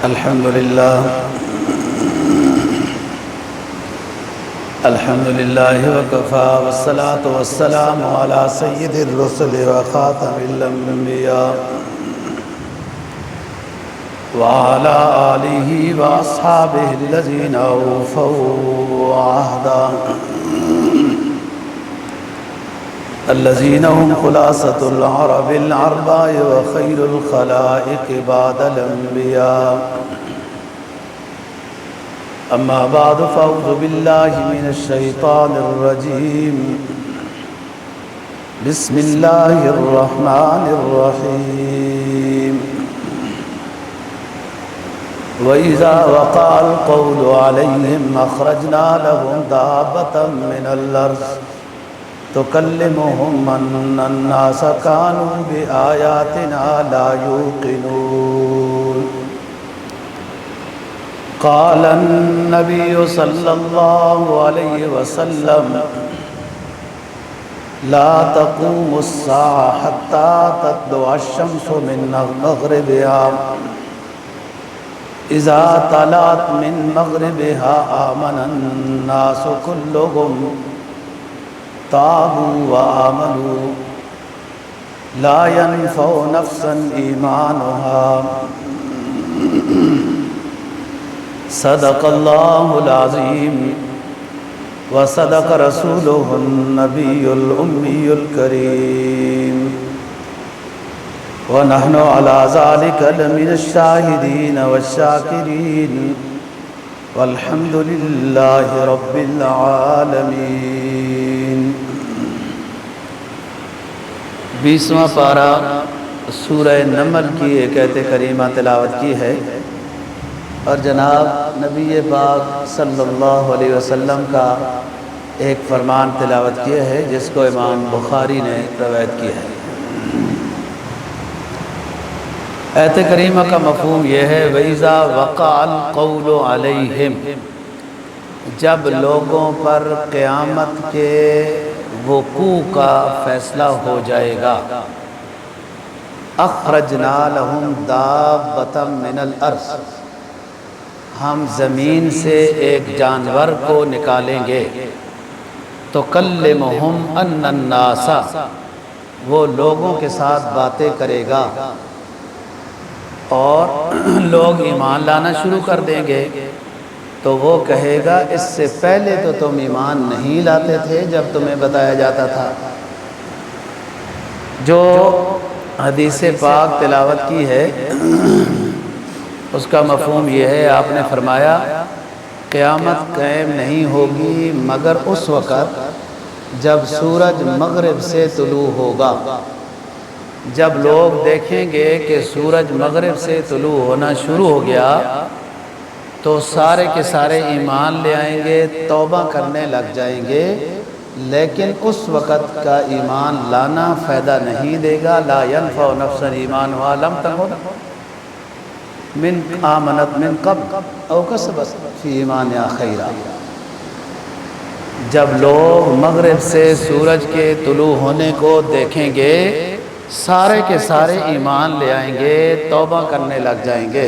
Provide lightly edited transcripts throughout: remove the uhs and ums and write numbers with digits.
الحمد لله وكفى والصلاة والسلام على سيد الرسل وخاتم الأنبياء وعلى آله وأصحابه الذين أوفوا عهدا الذين هم خلاصة العرب الأربع وخير الخلائق بعد الأنبياء. أما بعد فأعوذ بالله من الشيطان الرجيم. بسم الله الرحمن الرحيم. وإذا وقع القول عليهم أخرجنا لهم دابة من الأرض تكلمهم أن الناس كانوا بآياتنا لا يوقنون. قال النبي صلى الله عليه وسلم لا تقوم الساعة حتى تطلع الشمس من مغربها إذا طلعت من مغربها آمن الناس كلهم تابوا وآمنوا لا ينفع نفسا إيمانها. صدق الله العظيم وصدق رسوله النبي الأمي الكريم ونحن على ذلك لمن الشاهدين والشاكرين والحمد لله رب العالمين. 20واں پارہ سورہ نمل کی ایک آیت کریمہ تلاوت کی ہے اور جناب نبی پاک صلی اللہ علیہ وسلم کا ایک فرمان تلاوت کیا ہے جس کو امام بخاری نے روایت کی ہے. آیت کریمہ کا مفہوم یہ ہے وَإِذَا وَقَعَ الْقَوْلُ عَلَيْهِمْ، جب لوگوں پر قیامت کے وقوع کا فیصلہ ہو جائے گا. اخرجنا لهم دابة من الارض، ہم زمین سے ایک جانور کو نکالیں گے. تکلمہم ان الناس، وہ لوگوں کے ساتھ باتیں کرے گا اور لوگ ایمان لانا شروع کر دیں گے. تو وہ کہے گا اس سے پہلے تو تم ایمان نہیں لاتے تھے جب تمہیں بتایا جاتا تھا. جو حدیث پاک تلاوت کی ہے اس کا مفہوم یہ ہے، آپ نے فرمایا قیامت قائم نہیں ہوگی مگر اس وقت جب سورج مغرب سے طلوع ہوگا. جب لوگ دیکھیں گے کہ سورج مغرب سے طلوع ہونا شروع ہو گیا تو سارے کے سارے ایمان لے آئیں گے، توبہ کرنے لگ جائیں گے، لیکن اس وقت کا ایمان لانا فائدہ نہیں دے گا. لا ينفع نفسا ایمانها لم تکن من آمنت من قبل او کسبت فی ایمانها خیرا. جب لوگ مغرب سے سورج کے طلوع ہونے کو دیکھیں گے سارے کے سارے ایمان لے آئیں گے، توبہ کرنے لگ جائیں گے.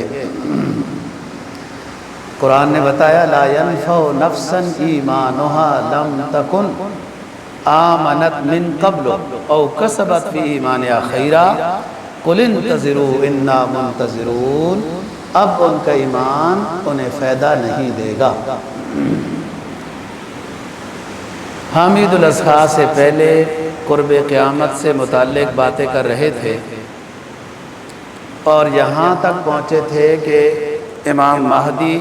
قرآن نے بتایا لا ينفع نفسا ایمانها لم تکن آمنت من قبل او کسبت فی ایمانها خیرا قل انتظروا انا منتظرون. اب ان کا ایمان انہیں فائدہ نہیں دے گا. حامد الاضحیٰ سے پہلے قرب قیامت سے متعلق باتیں کر رہے تھے اور یہاں تک پہنچے تھے کہ امام مہدی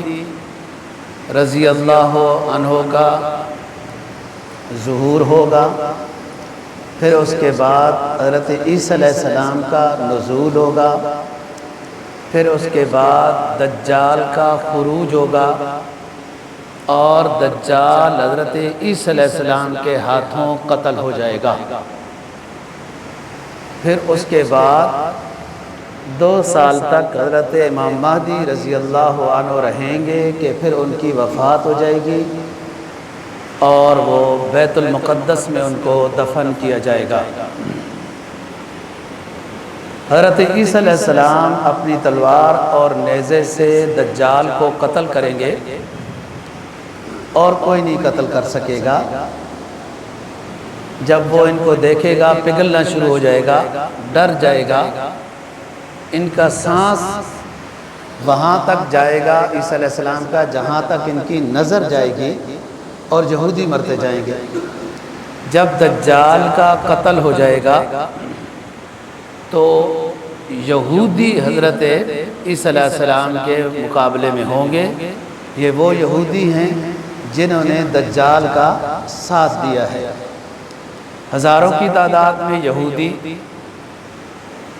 رضی اللہ عنہ کا ظہور ہوگا، پھر اس کے بعد حضرت عیسیٰ علیہ السلام کا نزول ہوگا، پھر اس کے بعد دجال کا خروج ہوگا اور دجال حضرت عیسیٰ علیہ السلام کے ہاتھوں قتل ہو جائے گا. پھر اس کے بعد 2 سال تک حضرت امام مہدی رضی اللہ عنہ رہیں گے کہ پھر ان کی وفات ہو جائے گی اور وہ بیت المقدس میں ان کو دفن کیا جائے گا. حضرت عیسیٰ علیہ السلام اپنی تلوار اور نیزے سے دجال کو قتل کریں گے اور کوئی نہیں قتل کر سکے گا۔ جب وہ ان کو دیکھے گا پگھلنا شروع ہو جائے گا، ڈر جائے گا، ان کا سانس وہاں تک جائے گا عیسیٰ علیہ السلام کا جہاں تک ان کی نظر جائے گی، اور یہودی مرتے جائیں گے۔ جب دجال کا قتل ہو جائے گا تو یہودی حضرت عیسیٰ علیہ السلام کے مقابلے میں ہوں گے۔ یہ وہ یہودی ہیں جنہوں نے دجال کا ساتھ دیا ہے۔ ہزاروں کی تعداد میں یہودی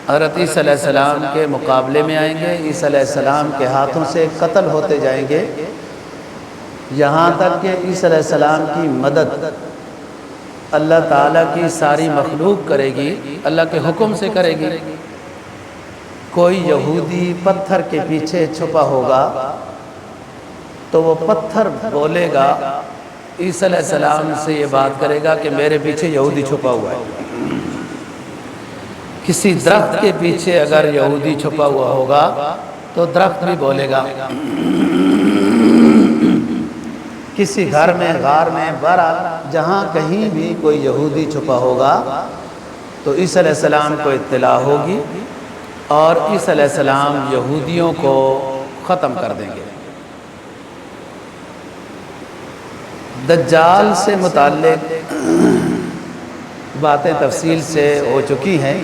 حضرت عیسیٰ علیہ السلام کے مقابلے میں آئیں گے، عیسیٰ علیہ السلام کے ہاتھوں سے قتل ہوتے جائیں گے، یہاں تک کہ عیسیٰ علیہ السلام کی مدد اللہ تعالیٰ کی ساری مخلوق کرے گی، اللہ کے حکم سے کرے گی۔ کوئی یہودی پتھر کے پیچھے چھپا ہوگا تو وہ پتھر بولے گا، عیسیٰ علیہ السلام سے یہ بات کرے گا کہ میرے پیچھے یہودی چھپا ہوا ہے۔ کسی درخت کے پیچھے اگر یہودی چھپا ہوا ہوگا تو درخت بھی بولے گا۔ کسی گھر میں، غار میں، بہرحال جہاں کہیں بھی کوئی یہودی چھپا ہوگا تو عیسیٰ علیہ السلام کو اطلاع ہوگی اور عیسیٰ علیہ السلام یہودیوں کو ختم کر دیں گے۔ دجال سے متعلق باتیں تفصیل سے ہو چکی ہیں۔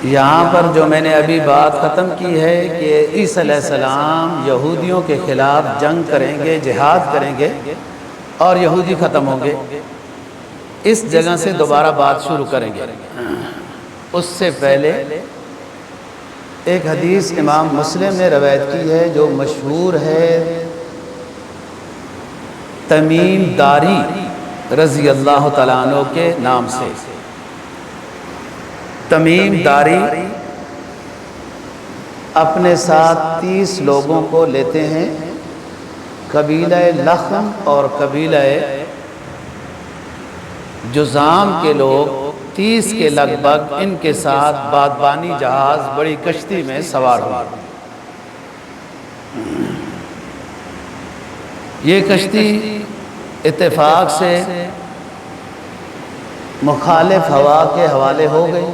یہاں پر جو میں نے ابھی بات ختم کی ہے کہ عیسیٰ علیہ السلام یہودیوں کے خلاف جنگ کریں گے، جہاد کریں گے اور یہودی ختم ہوں گے، اس جگہ سے دوبارہ بات شروع کریں گے۔ اس سے پہلے ایک حدیث امام مسلم نے روایت کی ہے جو مشہور ہے تمیم داری رضی اللہ تعالیٰ عنہ کے نام سے۔ تمیم داری اپنے ساتھ 30 لوگوں کو لیتے ہیں، قبیلہ لخم اور قبیلہ جذام کے لوگ 30 کے لگ بھگ ان کے ساتھ بادبانی جہاز بڑی کشتی میں سوار ہوئے۔ یہ کشتی اتفاق سے مخالف ہوا کے حوالے ہو گئی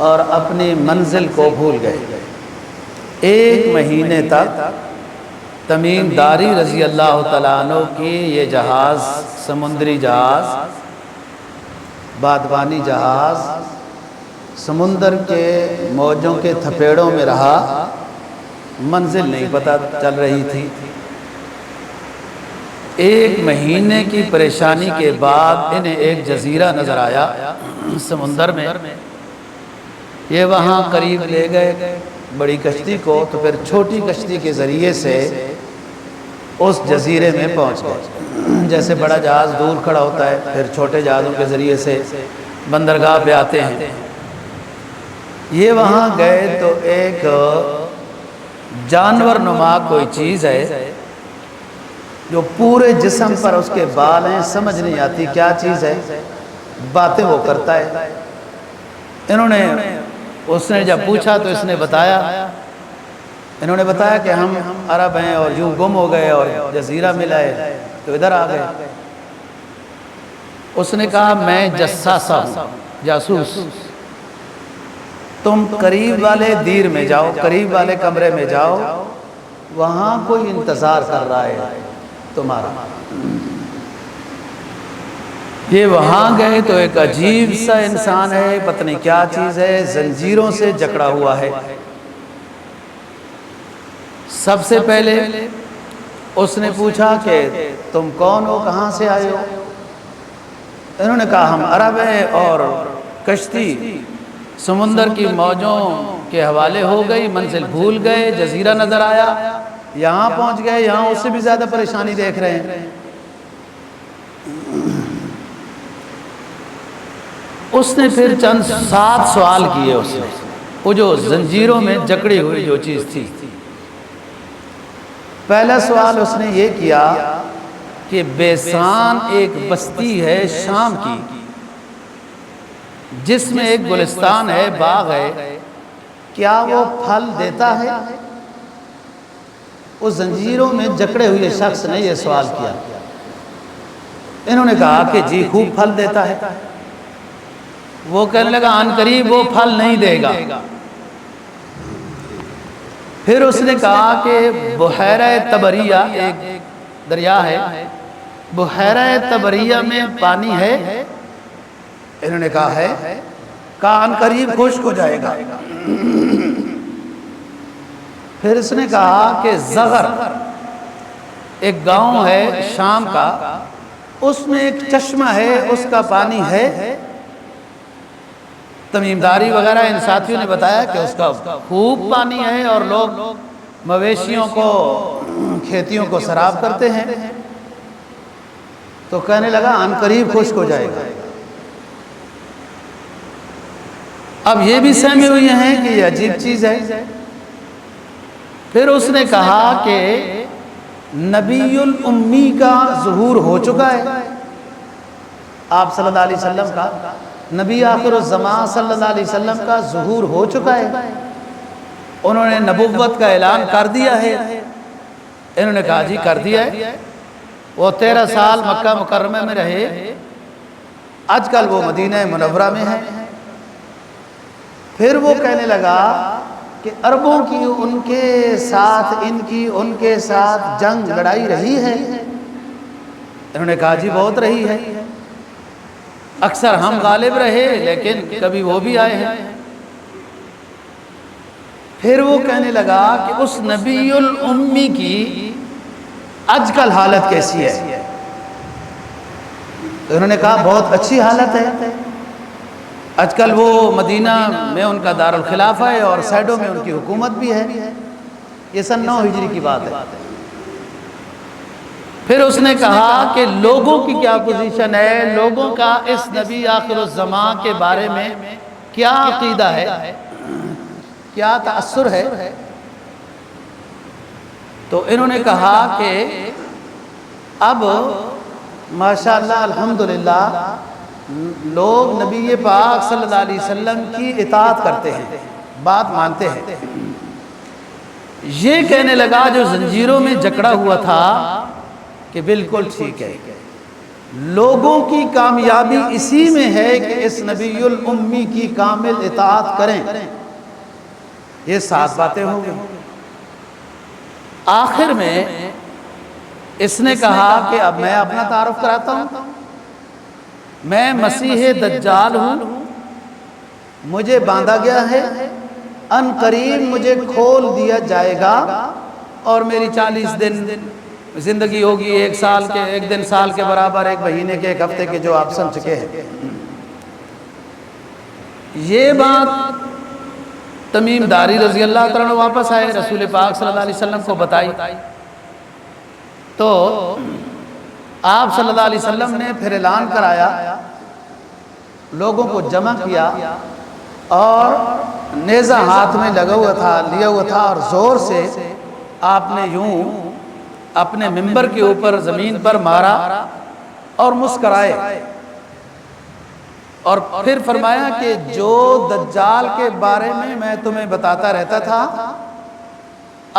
اور اپنی منزل کو بھول گئے۔ 1 مہینے تک تمیم داری رضی اللہ تعالیٰ عنہ کی یہ جہاز، سمندری جہاز، بادبانی جہاز، سمندر کے موجوں کے تھپیڑوں میں رہا، منزل نہیں پتہ چل رہی تھی۔ 1 مہینے کی پریشانی کے بعد انہیں ایک جزیرہ نظر آیا سمندر میں۔ یہ وہاں قریب لے گئے بڑی کشتی کو، تو پھر چھوٹی کشتی کے ذریعے سے اس جزیرے میں پہنچ گئے۔ جیسے بڑا جہاز دور کھڑا ہوتا ہے، پھر چھوٹے جہازوں کے ذریعے سے بندرگاہ پہ آتے ہیں۔ یہ وہاں گئے تو ایک جانور نما کوئی چیز ہے جو پورے جسم پر اس کے بال ہیں، سمجھ نہیں آتی کیا چیز ہے، باتیں وہ کرتا ہے۔ اس نے جب پوچھا تو اس نے بتایا، انہوں نے بتایا کہ ہم عرب ہیں اور یوں گم ہو گئے اور جزیرہ ملا ہے تو ادھر آ گئے۔ اس نے کہا میں جساسہ ہوں، جاسوس، تم قریب والے دیر میں جاؤ، قریب والے کمرے میں جاؤ، وہاں کوئی انتظار کر رہا ہے تمہارا۔ یہ وہاں گئے تو ایک عجیب سا انسان ہے، پتہ نہیں کیا چیز ہے، زنجیروں سے جکڑا ہوا ہے۔ سب سے پہلے اس نے پوچھا کہ تم کون ہو، کہاں سے آئے ہو؟ انہوں نے کہا ہم عرب ہیں اور کشتی سمندر کی موجوں کے حوالے ہو گئی، منزل بھول گئے، جزیرہ نظر آیا، یہاں پہنچ گئے، یہاں اس سے بھی زیادہ پریشانی دیکھ رہے ہیں۔ اس نے پھر چند 7 سوال کیے اس نے، وہ جو زنجیروں میں جکڑی ہوئی جو چیز تھی۔ پہلا سوال اس نے یہ کیا کہ بیسان ایک بستی ہے شام کی، جس میں ایک گلستان ہے، باغ ہے، کیا وہ پھل دیتا ہے؟ اس زنجیروں میں جکڑے ہوئے شخص نے یہ سوال کیا۔ انہوں نے کہا کہ جی خوب پھل دیتا ہے۔ وہ کہنے لگا عن قریب وہ پھل نہیں دے گا۔ پھر اس نے کہا کہ بحیرہ طبریہ ایک دریا ہے، بحیرہ طبریہ میں پانی ہے؟ انہوں نے کہا ہے۔ کہا عن قریب خشک ہو جائے گا۔ پھر اس نے کہا کہ زغر ایک گاؤں ہے شام کا، اس میں ایک چشمہ ہے، اس کا پانی ہے؟ تمیمداری وغیرہ ان ساتھیوں نے بتایا کہ اس کا خوب پانی ہے اور لوگ مویشیوں کو، کھیتیوں کو سراب کرتے ہیں۔ تو کہنے لگا عن قریب خشک ہو جائے گا۔ اب یہ بھی سہمے ہوئے ہیں کہ یہ عجیب چیز ہے۔ پھر اس نے کہا کہ نبی الامی کا ظہور ہو چکا ہے، آپ صلی اللہ علیہ وسلم کا، نبی آخر الزمان صلی اللہ علیہ وسلم کا ظہور ہو چکا ہے، انہوں نے نبوت کا اعلان کر دیا ہے۔ انہوں نے کہا جی کر دیا ہے۔ وہ 13 سال مکہ مکرمہ میں رہے، آج کل وہ مدینہ منورہ میں ہے۔ پھر وہ کہنے لگا کہ عربوں کی ان کے ساتھ، ان کے ساتھ جنگ لڑائی رہی ہے؟ انہوں نے کہا جی بہت رہی ہے، اکثر ہم غالب رہے لیکن کبھی وہ بھی آئے ہیں۔ پھر وہ کہنے لگا کہ اس نبی الامی کی آج کل حالت کیسی ہے؟ انہوں نے کہا بہت اچھی حالت ہے، آج کل وہ مدینہ میں ان کا دارالخلافہ ہے اور سائڈوں میں ان کی حکومت بھی ہے۔ یہ سن 9 ہجری کی بات ہے۔ پھر اس نے کہا کہ لوگوں کی کیا پوزیشن ہے، لوگوں کا اس نبی آخر الزمان کے بارے میں کیا عقیدہ ہے، کیا تأثر ہے؟ تو انہوں نے کہا کہ اب ماشاءاللہ الحمدللہ لوگ نبی پاک صلی اللہ علیہ وسلم کی اطاعت کرتے ہیں، بات مانتے ہیں۔ یہ کہنے لگا جو زنجیروں میں جکڑا ہوا تھا کہ بالکل ٹھیک ہے، لوگوں کی کامیابی اسی میں ہے کہ اس نبی الامی کی کامل اطاعت کریں۔ یہ 7 باتیں ہوں گی۔ آخر میں اس نے کہا کہ اب میں اپنا تعارف کراتا ہوں، میں مسیح دجال ہوں، مجھے باندھا گیا ہے، ان قریب مجھے کھول دیا جائے گا اور میری 40 دن زندگی ہوگی، 1 سال کے 1 دن سال کے برابر، 1 مہینے کے 1 ہفتے کے، جو آپ سن چکے ہیں۔ یہ بات تمیم داری رضی اللہ تعالیٰ واپس آئے، رسول پاک صلی اللہ علیہ وسلم کو بتائی، تو آپ صلی اللہ علیہ وسلم نے پھر اعلان کرایا، لوگوں کو جمع کیا اور نیزہ ہاتھ میں لیا ہوا تھا اور زور سے آپ نے یوں اپنے منبر کے اوپر زمین پر مارا اور مسکرائے اور پھر فرمایا کہ جو دجال کے بارے میں تمہیں بتاتا رہتا تھا،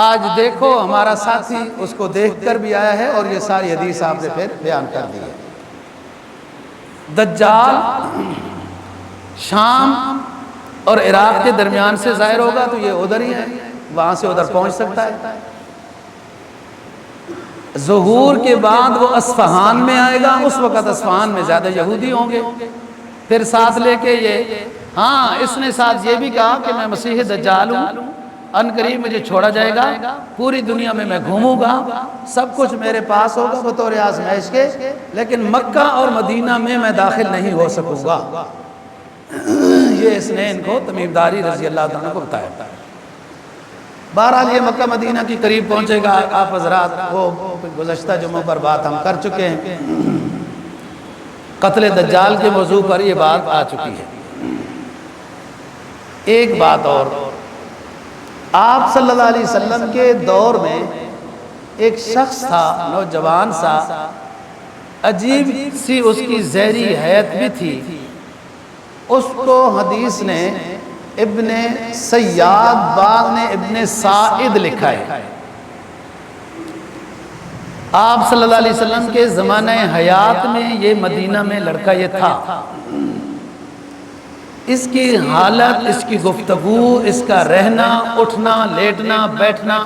آج دیکھو ہمارا ساتھی اس کو دیکھ کر بھی آیا ہے، اور یہ ساری حدیث آپ نے پھر بیان کر دی ہے۔ دجال شام اور عراق کے درمیان سے ظاہر ہوگا تو یہ ادھر ہی ہے، وہاں سے ادھر پہنچ سکتا ہے۔ ظہور کے بعد وہ اصفہان میں آئے گا، اس وقت اصفہان میں زیادہ یہودی ہوں گے۔ پھر ساتھ لے کے اس نے ساتھ یہ بھی کہا کہ میں مسیح دجال ہوں، ان قریب مجھے چھوڑا جائے گا، پوری دنیا میں گھوموں گا، سب کچھ میرے پاس ہوگا بطور آزمائش کے، لیکن مکہ اور مدینہ میں داخل نہیں ہو سکوں گا۔ یہ اس نے ان کو تمیم داری رضی اللہ عنہ کو بتایا۔ بہرحال یہ مکہ مدینہ کی قریب پہنچے گا۔ آپ حضرات وہ گزشتہ جمعہ پر بات ہم کر چکے ہیں، قتل دجال کے موضوع پر یہ بات آ چکی ہے۔ ایک بات اور، آپ صلی اللہ علیہ وسلم کے دور میں ایک شخص تھا، نوجوان سا، عجیب سی اس کی زہری حیت بھی تھی، اس کو حدیث نے ابن سیاد، بعد نے ابن سائد لکھا ہے۔ آپ صلی اللہ علیہ وسلم کے زمانہ حیات میں یہ مدینہ میں لڑکا یہ تھا، اس کی حالت، اس کی گفتگو، اس کا رہنا، اٹھنا، لیٹنا، بیٹھنا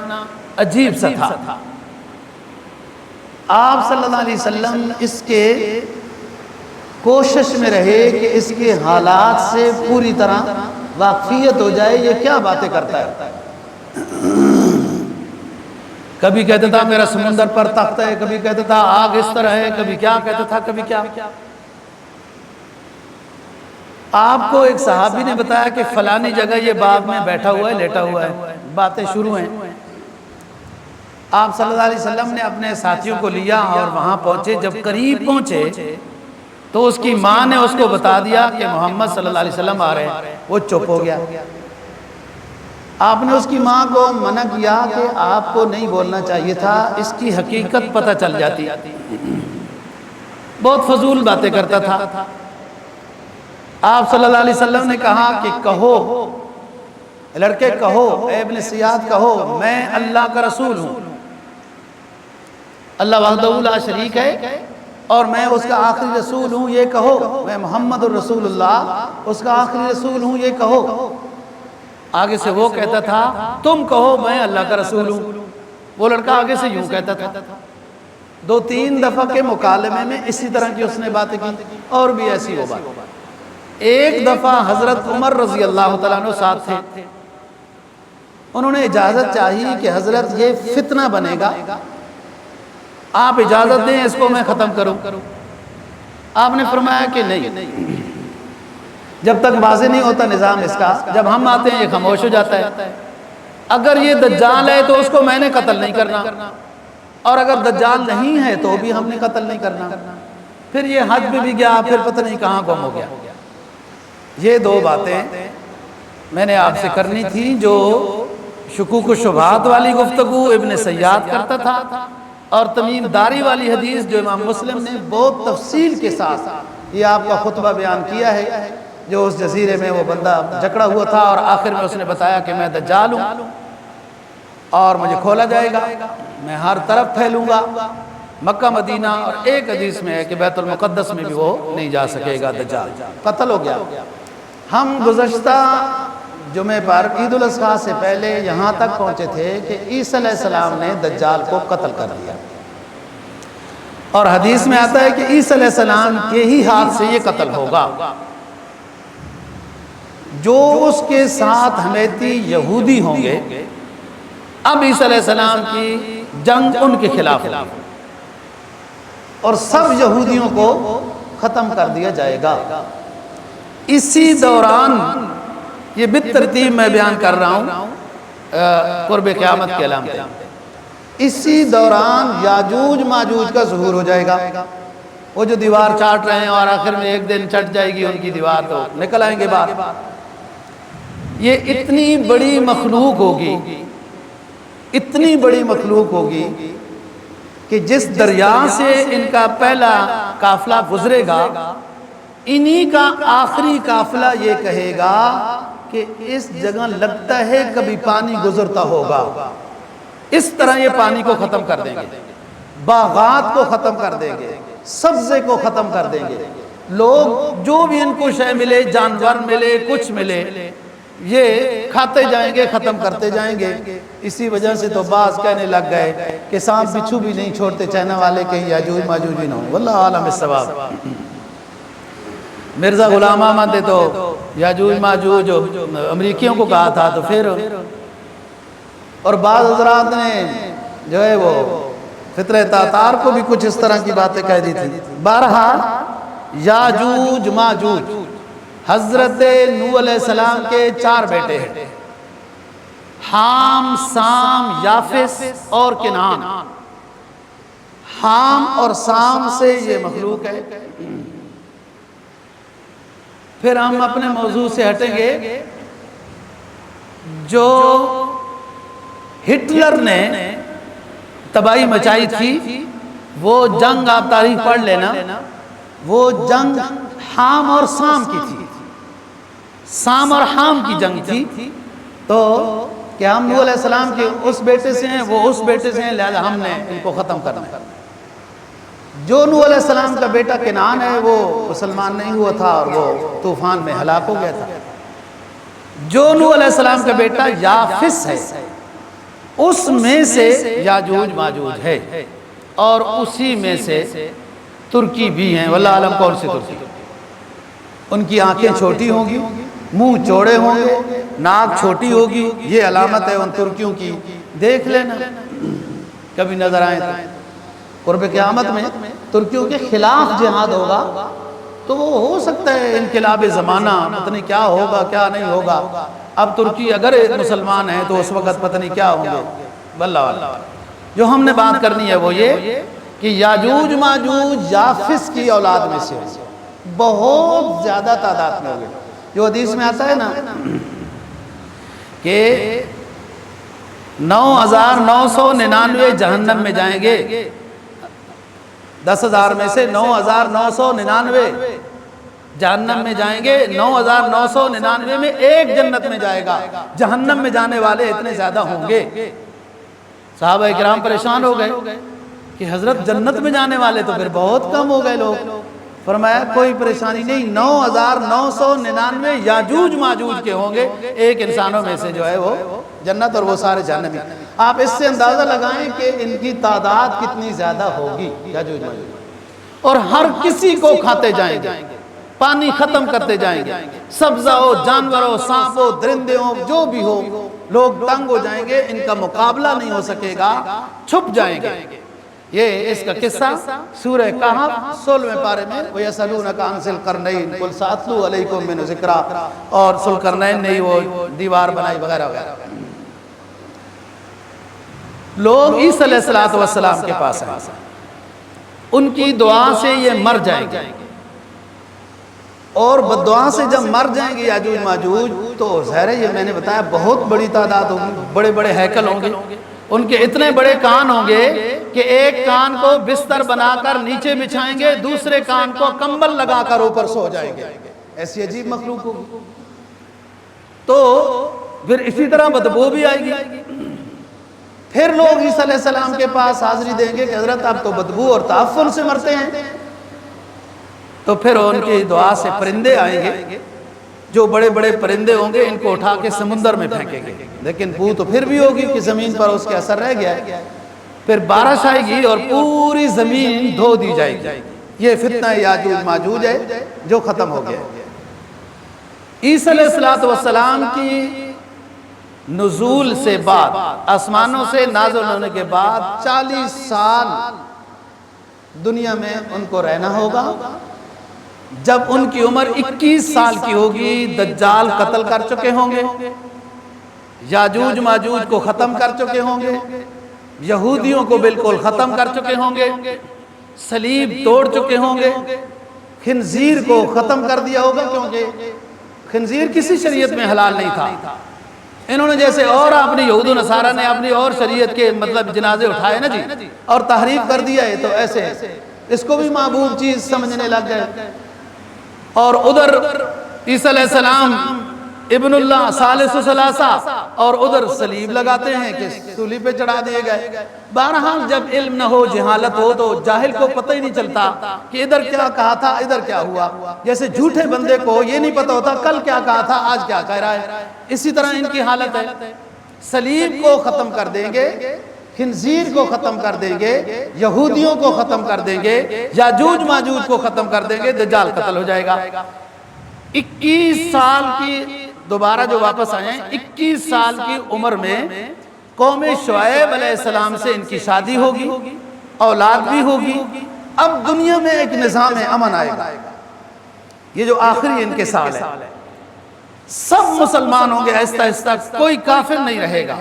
عجیب سا تھا۔ آپ صلی اللہ علیہ وسلم اس کے کوشش میں رہے کہ اس کے حالات سے پوری طرح واقفیت ہو جائے، یہ کیا باتیں کرتا ہے۔ کبھی کہتا تھا میرا سمندر پر تخت ہے، کبھی کہتا تھا آگ اس طرح ہے، کبھی کیا کہتا تھا، کبھی کیا۔ آپ کو ایک صحابی نے بتایا کہ فلانی جگہ یہ باغ میں بیٹھا ہوا ہے، لیٹا ہوا ہے، باتیں شروع ہیں۔ آپ صلی اللہ علیہ وسلم نے اپنے ساتھیوں کو لیا اور وہاں پہنچے۔ جب قریب پہنچے تو اس کی ماں نے اس کو بتا دیا کہ محمد صلی اللہ علیہ وسلم آ رہے ہیں۔ وہ چپ ہو گیا۔ آپ نے اس کی ماں کو منع کیا کہ آپ کو نہیں بولنا چاہیے تھا، اس کی حقیقت پتہ چل جاتی۔ بہت فضول باتیں کرتا تھا۔ آپ صلی اللہ علیہ وسلم نے کہا کہ کہو لڑکے، کہو اے ابن سیاد، کہو میں اللہ کا رسول ہوں، اللہ وحدہ لا شریک ہے اور میں اس کا آخری رسول ہوں، یہ کہو میں محمد الرسول اللہ اس کا آخری رسول ہوں، یہ کہو۔ آگے سے وہ کہتا تھا تم کہو میں اللہ کا رسول ہوں، وہ لڑکا آگے سے یوں کہتا تھا۔ 2-3 دفعہ کے مکالمے میں اسی طرح کی اس نے باتیں کی، اور بھی ایسی وہ بات۔ ایک دفعہ حضرت عمر رضی اللہ تعالیٰ عنہ ساتھ تھے، انہوں نے اجازت چاہی کہ حضرت یہ فتنہ بنے گا، آپ اجازت دیں اس کو میں ختم کروں۔ آپ نے فرمایا کہ نہیں، جب تک واضح نہیں ہوتا نظام اس کا، جب ہم آتے ہیں یہ خاموش ہو جاتا ہے۔ اگر یہ دجال ہے تو اس کو میں نے قتل نہیں کرنا، اور اگر دجال نہیں ہے تو بھی ہم نے قتل نہیں کرنا۔ پھر یہ حج پہ بھی گیا، پھر پتہ نہیں کہاں گم ہو گیا۔ یہ 2 باتیں میں نے آپ سے کرنی تھی، جو شکوک و شبہات والی گفتگو ابن سیاد کرتا تھا، اور تمیم داری والی حدیث جو امام مسلم نے بہت تفصیل کے ساتھ یہ آپ کا خطبہ بیان کیا ہے، جو اس جزیرے میں وہ بندہ جکڑا ہوا تھا اور آخر میں اس نے بتایا کہ میں دجال ہوں اور مجھے کھولا جائے گا، میں ہر طرف پھیلوں گا مکہ مدینہ، اور ایک حدیث میں ہے کہ بیت المقدس میں بھی وہ نہیں جا سکے گا دجال، قتل ہو گیا۔ ہم گزشتہ جمعہ پر عید الاضحیٰ سے پہلے یہاں تک پہنچے تھے کہ عیسیٰ علیہ السلام نے دجال کو قتل کر دیا، اور حدیث میں آتا ہے کہ عیسیٰ علیہ السلام کے ہی ہاتھ سے یہ قتل ہوگا۔ جو اس کے ساتھ حمیتی یہودی ہوں گے، اب عیسیٰ علیہ السلام کی جنگ ان کے خلاف ہوگی اور سب یہودیوں کو ختم کر دیا جائے گا۔ اسی دوران یہ بالترتیب میں بیان کر رہا ہوں قرب قیامت کے علامتیں، اسی دوران یاجوج ماجوج کا ظہور ہو جائے گا۔ وہ جو دیوار چاٹ رہے ہیں اور آخر میں ایک دن چٹ جائے گی ان کی دیوار، تو نکل آئیں گے باہر۔ یہ اتنی بڑی مخلوق ہوگی، اتنی بڑی مخلوق ہوگی کہ جس دریا سے ان کا پہلا قافلہ گزرے گا، انہی کا آخری قافلہ یہ کہے گا کہ اس جگہ لگتا ہے کبھی پانی گزرتا ہوگا۔ اس طرح یہ پانی کو ختم کر دیں گے، باغات کو ختم کر دیں گے، سبزے کو ختم کر دیں گے۔ لوگ جو بھی ان کو شے ملے، جانور ملے، کچھ ملے، یہ کھاتے جائیں گے، ختم کرتے جائیں گے۔ اسی وجہ سے تو بعض کہنے لگ گئے کہ سانپ بچھو بھی نہیں چھوڑتے چائنا والے، کہیں یاجوج ماجوج بھی نہ ہوں۔ واللہ عالم الصواب۔ مرزا غلام احمد نے تو یاجوج ماجوج امریکیوں کو کہا تھا، تو پھر اور بعض حضرات نے جو ہے وہ فطر تاتار کو بھی کچھ اس طرح کی باتیں کہہ دی تھی۔ بہرحال یاجوج ماجوج حضرت نوح علیہ السلام کے 4 بیٹے ہیں، حام، سام، یافس اور کنعان۔ حام اور سام سے یہ مخلوق ہے۔ پھر ہم اپنے موضوع سے ہٹیں گے۔ جو ہٹلر نے تباہی مچائی تھی، وہ جنگ آپ تاریخ پڑھ لینا، وہ جنگ حام اور سام کی تھی۔ سام اور حام کی جنگ تھی، تو کہ ہم نوح علیہ السلام کے اس بیٹے سے ہیں، وہ اس بیٹے سے ہیں، لہذا ہم نے ان کو ختم کرنا ہے۔ جو نوح علیہ السلام کا بیٹا کنعان ہے وہ مسلمان نہیں ہوا تھا اور وہ طوفان میں ہلاک ہو گیا تھا۔ جو نوح علیہ السلام کا بیٹا یافس ہے، اس میں سے یاجوج ماجوج ہے، اور اسی میں سے ترکی بھی ہیں، واللہ عالم کون سی ترکی۔ ان کی آنکھیں چھوٹی ہوں گی، منہ چوڑے ہوں گے، ناک چھوٹی ہوگی، یہ علامت ہے ان ترکیوں کی، دیکھ لینا کبھی نظر آئیں تو۔ قرب قیامت میں ترکیوں کے خلاف جہاد ہوگا تو وہ ہو سکتا ہے انقلاب زمانہ، پتہ نہیں کیا ہوگا کیا نہیں ہوگا۔ اب ترکی اگر مسلمان ہے تو اس وقت پتہ نہیں کیا ہوں گے، واللہ عالم۔ جو ہم نے بات کرنی ہے وہ یہ کہ یاجوج ماجوج یافس کی اولاد میں سے بہت زیادہ تعداد میں ہوگے۔ جو حدیث میں آتا ہے نا کہ 9,999 جہنم میں جائیں گے، 10,000 میں سے 9,999 جہنم میں جائیں گے، 9,999 میں ایک جنت میں جائے گا۔ جہنم میں جانے والے اتنے زیادہ ہوں گے، صحابہ کرام پریشان ہو گئے کہ حضرت جنت میں جانے والے تو پھر بہت کم ہو گئے لوگ۔ فرمایا کوئی پریشانی نہیں، 9,999 یاجوج ماجوج کے ہوں گے، ایک انسانوں میں سے جو ہے وہ جنت، اور وہ سارے جہنمی۔ آپ اس سے اندازہ لگائیں کہ ان کی تعداد کتنی زیادہ ہوگی یاجوج ماجوج، اور ہر کسی کو کھاتے جائیں گے، پانی ختم کرتے جائیں گے، سبزہ ہو، جانور ہو، سانپ ہو، درندے ہو، جو بھی ہو، لوگ تنگ ہو جائیں گے، ان کا مقابلہ نہیں ہو سکے گا، چھپ جائیں گے۔ یہ اس کا قصہ سورہ کہف 16ویں پارے میں وَيَسْأَلُونَكَ عَنْ ذِي الْقَرْنَيْنِ قُلْ سَأَتْلُو عَلَيْكُم مِّنْهُ ذِكْرًا، اور ذو القرنین نے وہ دیوار بنائی وغیرہ وغیرہ۔ لوگ عیسیٰ علیہ السلام کے پاس آئے، ان کی دعا سے یہ مر جائیں گے، اور بددعا سے جب مر جائیں گے یاجوج ماجوج تو ظاہر ہے یہ میں نے بتایا بہت بڑی تعداد ہوگی، بڑے بڑے ہیکل ہوں گے، ان کے اتنے بڑے کان ہوں گے کہ ایک کان کو بستر بنا کر نیچے بچھائیں گے، دوسرے کان کو کمبل لگا کر اوپر سو جائیں گے، ایسی عجیب مخلوق ہوگی۔ تو پھر اسی طرح بدبو بھی آئے گی۔ پھر لوگ عیسیٰ علیہ السلام کے پاس حاضری دیں گے کہ حضرت آپ تو بدبو اور تعفن سے مرتے ہیں، تو پھر ان کی دعا سے پرندے آئیں گے، جو بڑے بڑے پرندے ہوں گے ان کو اٹھا کے سمندر میں پھینکیں گے، لیکن بو تو پھر بھی ہوگی کہ زمین پر اس کے اثر رہ گیا ہے۔ پھر بارش آئے گی اور پوری زمین دھو دی جائے گی۔ یہ فتنہ یاجوج ماجوج ہے جو ختم ہو گیا ہے۔ عیسیٰ علیہ السلام کی نزول سے بعد، آسمانوں سے نازل ہونے کے بعد 40 سال دنیا میں ان کو رہنا ہوگا۔ جب ان کی عمر 21 سال کی ہوگی، دجال قتل کر چکے ہوں گے، یاجوج ماجوج کو ختم کر چکے ہوں گے، یہودیوں کو بالکل ختم کر چکے ہوں گے، صلیب توڑ چکے ہوں گے، خنزیر کو ختم کر دیا ہوگا، کیونکہ خنزیر کسی شریعت میں حلال نہیں تھا۔ انہوں نے جیسے اور اپنی یہود و نصارہ نے اپنی اور شریعت کے مطلب جنازے اٹھائے نا جی، اور تحریف کر دیا ہے، تو ایسے اس کو بھی معبود چیز سمجھنے لگ گئے۔ اور ادھر عیسیٰ علیہ السلام ابن اللہ ثالث ثلاثہ، اور ادھر صلیب لگاتے ہیں کہ صلیب پہ چڑھا دیے گئے۔ بہرحال جب علم نہ ہو، جہالت ہو، تو جاہل کو پتہ ہی نہیں چلتا کہ ادھر کیا کہا تھا ادھر کیا ہوا۔ جیسے جھوٹے بندے کو یہ نہیں پتہ ہوتا کل کیا کہا تھا آج کیا کہہ رہا ہے، اسی طرح ان کی حالت ہے۔ صلیب کو ختم کر دیں گے، خنزیر کو ختم کر دیں گے، یہودیوں کو ختم کر دیں گے، یاجوج ماجوج کو ختم کر دیں گے، دجال قتل ہو جائے گا۔ 21 سال کی دوبارہ جو واپس آئے ہیں، 21 سال کی عمر میں قوم شعیب علیہ السلام سے ان کی شادی ہوگی، اولاد بھی ہوگی۔ اب دنیا میں ایک نظام امن آئے گا، یہ جو آخری ان کے سال ہے، سب مسلمان ہوں گے آہستہ آہستہ، کوئی کافر نہیں رہے گا،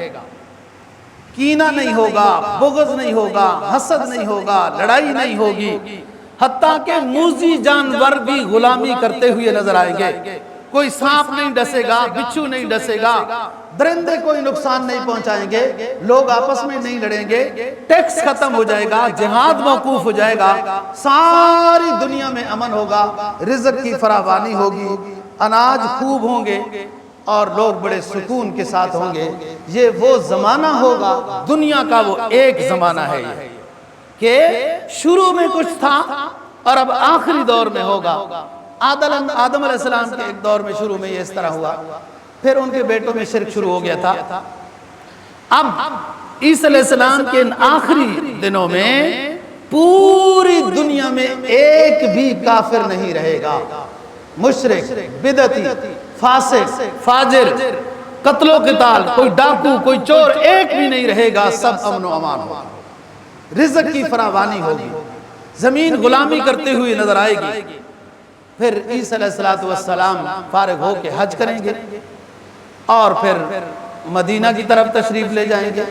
کینہ نہیں ہوگا، بغض نہیں ہوگا، حسد نہیں ہوگا، لڑائی نہیں ہوگی، حتیٰ کہ موذی جانور بھی غلامی کرتے ہوئے نظر آئیں گے۔ کوئی سانپ نہیں ڈسے گا، بچھو نہیں ڈسے گا، درندے کوئی نقصان نہیں پہنچائیں گے، لوگ آپس میں نہیں لڑیں گے، ٹیکس ختم ہو جائے گا، جہاد موقوف ہو جائے گا، ساری دنیا میں امن ہوگا، رزق کی فراوانی ہوگی، اناج خوب ہوں گے اور لوگ بڑے سکون کے ساتھ ہوں گے۔ یہ وہ زمانہ ہوگا، دنیا کا وہ ایک زمانہ ہے یہ کہ شروع میں کچھ تھا اور اب آخری دور میں ہوگا۔ آدم علیہ السلام کے ایک دور میں شروع میں یہ اس طرح ہوا، پھر ان کے بیٹوں میں شرک شروع ہو گیا تھا۔ اب عیسیٰ علیہ السلام کے ان آخری دنوں میں پوری دنیا میں ایک بھی کافر نہیں رہے گا، مشرک، بدعتی، فاسق، فاجر، قتل و قتال، کوئی ڈاکو، کوئی چور، ایک بھی نہیں رہے گا، سب امن و امان ہوگا، رزق کی فراوانی ہوگی، زمین غلامی کرتے ہوئے نظر آئے گی۔ پھر عیسیٰ علیہ السلام فارغ ہو کے حج کریں گے اور پھر مدینہ کی طرف تشریف لے جائیں گے۔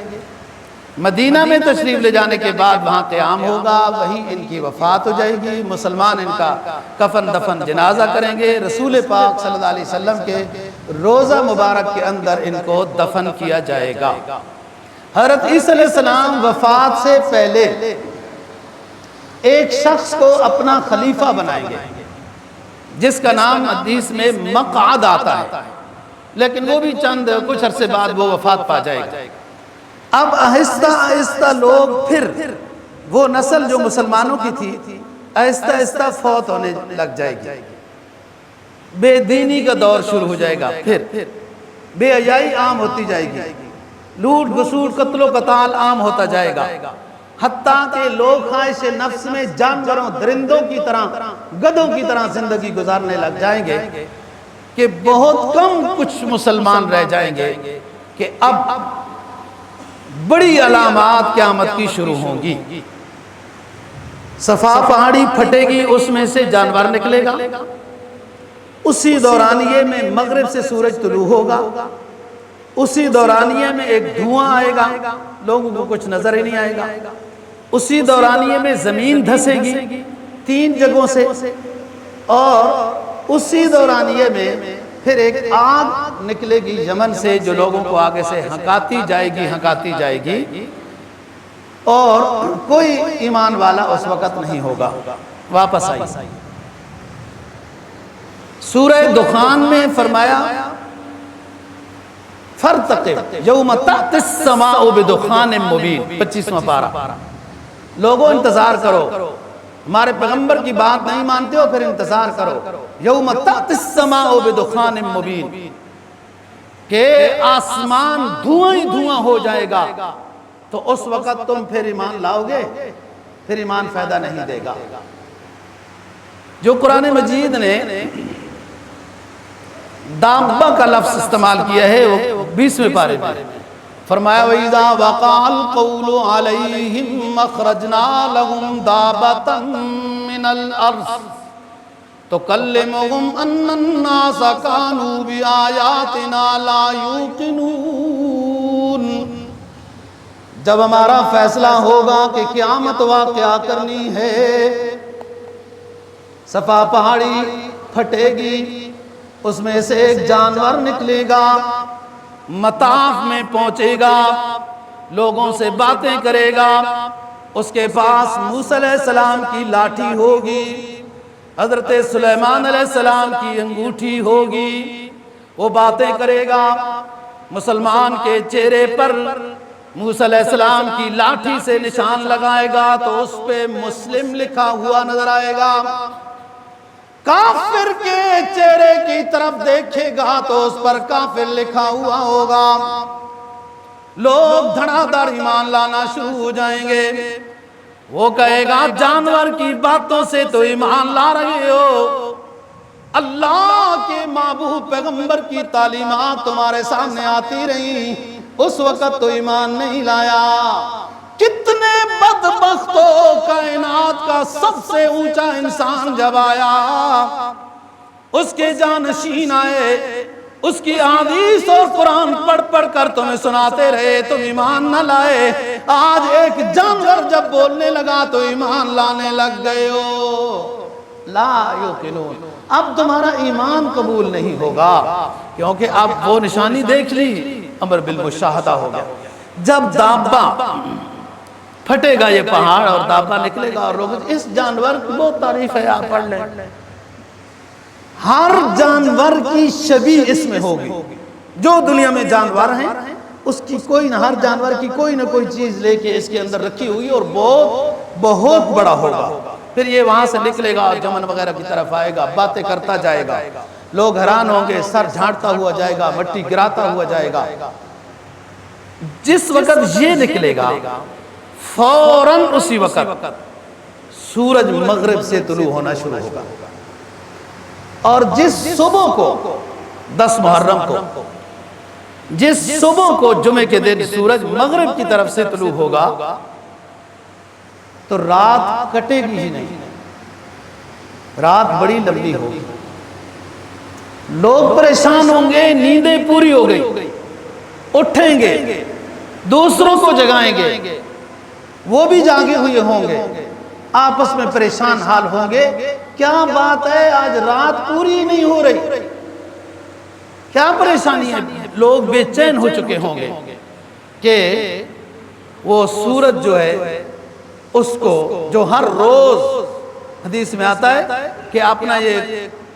مدینہ میں تشریف لے جانے کے بعد وہاں قیام ہوگا، وہیں ان کی وفات ہو جائے گی، مسلمان ان کا کفن دفن جنازہ کریں گے، رسول پاک صلی اللہ علیہ وسلم کے روضہ مبارک کے اندر ان کو دفن کیا جائے گا۔ حضرت عیسیٰ علیہ السلام وفات سے پہلے ایک شخص کو اپنا خلیفہ بنائیں گے جس کا نام حدیث میں مقعد آتا ہے، لیکن وہ بھی چند کچھ عرصے بعد وہ وفات پا جائے گا۔ اب آہستہ آہستہ لوگ پھر وہ نسل جو مسلمانوں کی تھی آہستہ آہستہ فوت ہونے لگ جائے گی، بے دینی کا دور شروع ہو جائے گا، پھر بے حیائی عام ہوتی جائے گی، لوٹ گھسوٹ قتل و قتال عام ہوتا جائے گا، حتیٰ کہ لوگ خواہش نفس میں جانوروں درندوں کی طرح گدھوں کی طرح زندگی گزارنے لگ جائیں گے کہ بہت کم کچھ مسلمان رہ جائیں گے کہ اب بڑی علامات قیامت کی شروع ہوں گی۔ صفا پہاڑی پھٹے گی، اس میں سے جانور نکلے گا، اسی دورانیے میں مغرب سے سورج طلوع ہوگا، اسی دورانیے میں ایک دھواں آئے گا، لوگوں کو کچھ نظر ہی نہیں آئے گا، اسی دورانیے میں زمین دھسے گی 3 جگہوں سے، اور اسی دورانیے میں پھر ایک آگ نکلے گی یمن سے جو لوگوں کو آگے سے ہنکاتی جائے گی اور کوئی ایمان والا اس وقت نہیں ہوگا۔ واپس آئی سورہ دخان میں فرمایا فَارْتَقِبْ يَوْمَ تَأْتِي السَّمَاءُ بِدُخَانٍ مُبِينٍ 25واں پارہ۔ لوگوں انتظار کرو، ہمارے پیغمبر کی بات نہیں مانتے ہو، پھر انتظار کرو، یوم تأتی السماء بدخان مبین، کہ آسمان دھواں ہی دھواں ہو جائے گا، تو اس وقت تم پھر ایمان لاؤ گے؟ پھر ایمان فائدہ نہیں دے گا۔ جو قرآن مجید نے دابہ کا لفظ استعمال کیا ہے وہ 20ویں پارے میں فرمایا وَإِذَا وَقَعَ الْقَوْلُ عَلَيْهِمْ أَخْرَجْنَا لَهُمْ دَابَّةً مِّنَ الْأَرْضِ تُكَلِّمُهُمْ أَنَّ النَّاسَ كَانُوا بِآيَاتِنَا لَا يُوقِنُونَ۔ جب ہمارا فیصلہ ہوگا کہ قیامت واقعہ کرنی ہے، صفا پہاڑی پھٹے گی، اس میں سے ایک جانور نکلے گا، مطاف میں پہنچے گا، لوگوں سے باتیں کرے گا، اس کے پاس موسیٰ علیہ السلام کی لاٹھی ہوگی، حضرت سلیمان علیہ السلام کی انگوٹھی ہوگی، وہ باتیں کرے گا، مسلمان کے چہرے پر موسیٰ علیہ السلام کی لاٹھی سے نشان لگائے گا تو اس پہ مسلم لکھا ہوا نظر آئے گا، کافر کے چہرے کی طرف دیکھے گا تو اس پر کافر لکھا ہوا ہوگا، لوگ دھڑا دھڑ ایمان لانا شروع ہو جائیں گے، وہ کہے گا جانور کی باتوں سے تو ایمان لا رہے ہو، اللہ کے محبوب پیغمبر کی تعلیمات تمہارے سامنے آتی رہی، اس وقت تو ایمان نہیں لایا۔ کتنے بدبخت ہو، کائنات کا سب سے اونچا انسان جب آیا، اس کے جانشین آئے، اس کی احادیث اور قرآن پڑھ پڑھ کر تمہیں سناتے رہے، تم ایمان نہ لائے، آج ایک جانور جب بولنے لگا تو ایمان لانے لگ گئے ہو، لا یوقنون، اب تمہارا ایمان قبول نہیں ہوگا، کیونکہ اب وہ نشانی دیکھ لی، امر بالمشاہدہ ہو گیا۔ جب دابہ پھٹے گا یہ پہاڑ اور دابہ نکلے گا اور لوگ اس جانور کی بہت تعریف ہے، آپ پڑھ لیں، ہر جانور کی شبیہ اس میں ہوگی. جو دنیا میں جانور ہیں اس کی کوئی نہ، ہر جانور کی کوئی نہ کوئی چیز لے کے اس کے اندر رکھی ہوئی اور بہت بڑا ہوگا. پھر یہ وہاں سے نکلے گا، جمن وغیرہ کی طرف آئے گا، باتیں کرتا جائے گا، لوگ حیران ہوں گے، سر جھاڑتا ہوا جائے گا، مٹی گراتا ہوا جائے گا. جس وقت یہ نکلے گا فوراً اسی وقت سورج مغرب سے طلوع ہونا شروع ہوگا. اور جس صبح کو 10 محرم کو، جس صبح کو جمعے کے دن سورج مغرب کی طرف سے طلوع ہوگا تو رات کٹے گی ہی نہیں، رات بڑی لمبی ہوگی. لوگ پریشان ہوں گے، نیندیں پوری ہو گئی، اٹھیں گے، دوسروں کو جگائیں گے، وہ بھی جاگے ہوئے ہوں گے، آپس میں پریشان حال ہوں گے. کیا بات ہے، آج رات پوری نہیں ہو رہی، کیا پریشانی ہے؟ لوگ بے چین ہو چکے ہوں گے کہ وہ سورج جو ہے اس کو، جو ہر روز حدیث میں آتا ہے کہ اپنا یہ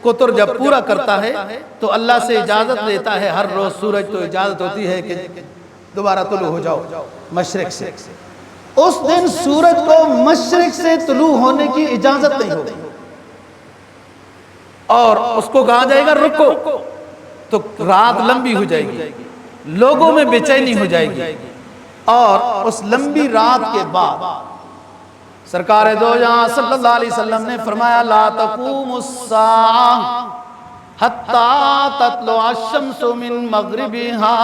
قطر جب پورا کرتا ہے تو اللہ سے اجازت لیتا ہے، ہر روز سورج تو اجازت ہوتی ہے کہ دوبارہ طلوع ہو جاؤ مشرق سے. اس دن سورج کو مشرق سے طلوع ہونے کی اجازت نہیں ہوگی اور اس کو کہا جائے گا رکو، تو رات لمبی ہو جائے گی، لوگوں میں بے چینی ہو جائے گی. اور اس لمبی رات کے بعد سرکار دو جہاں صلی اللہ علیہ وسلم نے فرمایا لا تقوم الساعہ حتی تطلع الشمس من مغربها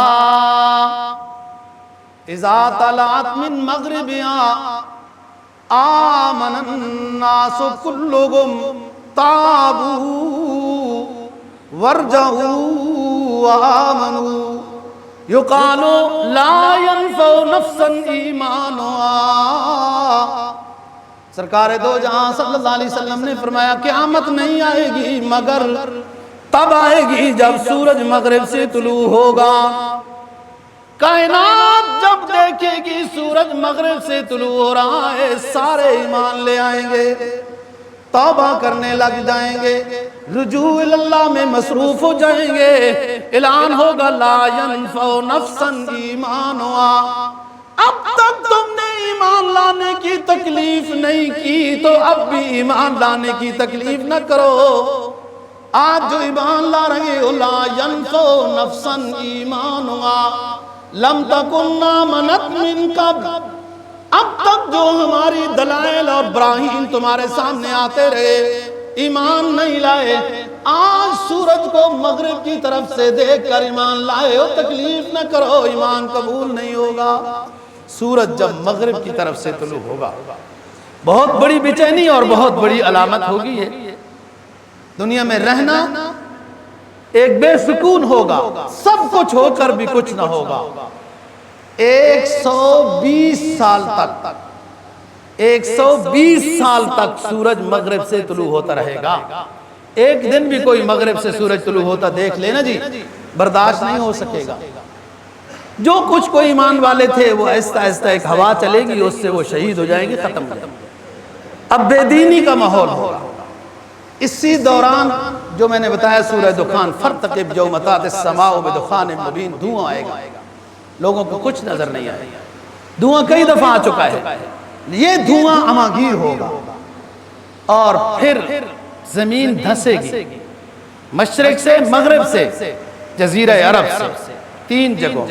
اذا طلعت من مغربها آمن الناس كلهم تابوا ورجعوا وآمنوا يقال لا ينفع نفسا ایمانها. سرکار دو جہاں صلی اللہ علیہ وسلم نے فرمایا قیامت نہیں آئے گی مگر تب آئے گی جب سورج مغرب سے طلوع ہوگا. کائنات جب دیکھے گی سورج مغرب سے طلوع ہو رہا ہے، سارے ایمان لے آئیں گے، توبہ کرنے لگ جائیں گے، رجوع اللہ میں مصروف ہو جائیں گے. اعلان ہوگا لا ينفع نفسا ایمانها. اب تک تم نے ایمان لانے کی تکلیف نہیں کی تو اب بھی ایمان لانے کی تکلیف نہ کرو. آج جو ایمان لا رہے ہو لا ينفع نفسا ایمانها لم تکن آمنت من قبل. اب تک جو ہماری دلائل اور براہین تمہارے سامنے آتے رہے، ایمان نہیں لائے، آج سورج کو مغرب کی طرف سے دیکھ کر ایمان لائے ہو، تکلیف نہ کرو، ایمان قبول نہیں ہوگا. سورج جب مغرب کی طرف سے طلوع ہوگا بہت بڑی بے چینی اور بہت بڑی علامت ہوگی. ہے دنیا میں رہنا ایک بے سکون ہوگا، سب کچھ ہو کر بھی کچھ نہ ہوگا. 120 سال تک 120 سال تک سورج مغرب سے طلوع ہوتا رہے گا. ایک دن بھی کوئی مغرب سے سورج طلوع ہوتا دیکھ لینا جی، برداشت نہیں ہو سکے گا. جو کچھ کوئی ایمان والے تھے وہ آہستہ آہستہ ایک ہوا چلے گی، اس سے وہ شہید ہو جائیں گے، ختم ہو جائیں گے. اب بے دینی کا ماحول ہوگا. اسی دوران جو میں نے بتایا سورہ دخان فارتقب یوم تأتی السماء بدخان مبین، دھواں آئے گا، لوگوں کو کچھ نظر نہیں آئے گا. دھواں کئی دفعہ آ چکا ہے، یہ دھواں اماگیر ہوگا اور پھر زمین دھسے گی مشرق سے، مغرب سے، جزیرہ عرب سے، 3 جگہوں.